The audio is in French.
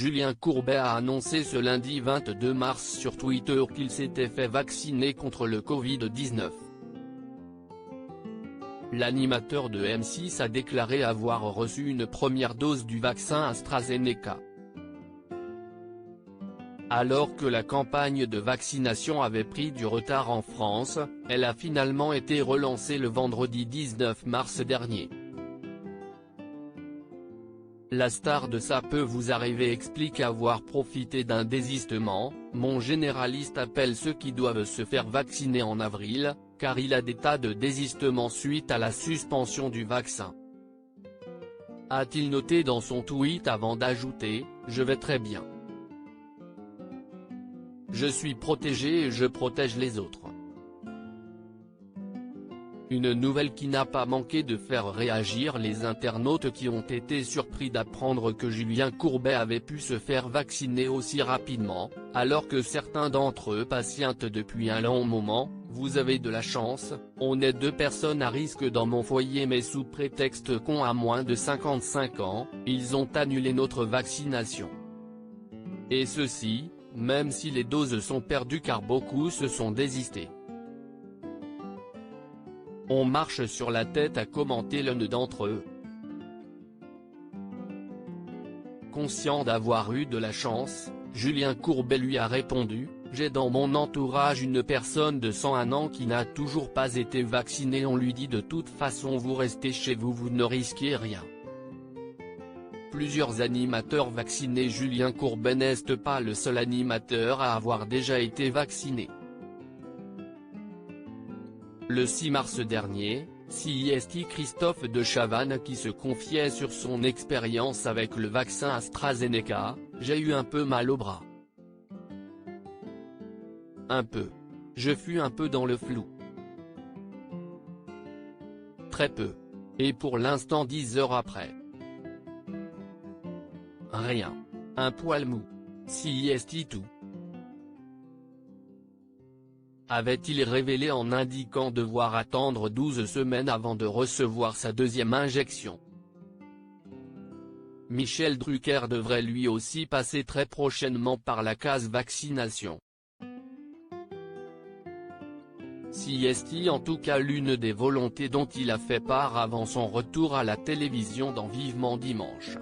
Julien Courbet a annoncé ce lundi 22 mars sur Twitter qu'il s'était fait vacciner contre le Covid-19. L'animateur de M6 a déclaré avoir reçu une première dose du vaccin AstraZeneca. Alors que la campagne de vaccination avait pris du retard en France, elle a finalement été relancée le vendredi 19 mars dernier. La star de Ça peut vous arriver explique avoir profité d'un désistement. Mon généraliste appelle ceux qui doivent se faire vacciner en avril, car il a des tas de désistements suite à la suspension du vaccin. A-t-il noté dans son tweet avant d'ajouter « Je vais très bien. Je suis protégé et je protège les autres ». Une nouvelle qui n'a pas manqué de faire réagir les internautes qui ont été surpris d'apprendre que Julien Courbet avait pu se faire vacciner aussi rapidement, alors que certains d'entre eux patientent depuis un long moment. Vous avez de la chance, on est 2 personnes à risque dans mon foyer mais sous prétexte qu'on a moins de 55 ans, ils ont annulé notre vaccination. Et ceci, même si les doses sont perdues car beaucoup se sont désistés. On marche sur la tête, a commenté l'un d'entre eux. Conscient d'avoir eu de la chance, Julien Courbet lui a répondu « J'ai dans mon entourage une personne de 101 ans qui n'a toujours pas été vaccinée, on lui dit de toute façon vous restez chez vous, vous ne risquez rien ». Plusieurs animateurs vaccinés. Julien Courbet n'est pas le seul animateur à avoir déjà été vacciné. Le 6 mars dernier, c'est Christophe de Chavannes qui se confiait sur son expérience avec le vaccin AstraZeneca. J'ai eu un peu mal au bras. Un peu. Je fus un peu dans le flou. Très peu. Et pour l'instant 10 heures après. Rien. Un poil mou. C'est tout. Avait-il révélé en indiquant devoir attendre 12 semaines avant de recevoir sa deuxième injection. Michel Drucker devrait lui aussi passer très prochainement par la case vaccination. C'est en tout cas l'une des volontés dont il a fait part avant son retour à la télévision dans Vivement Dimanche.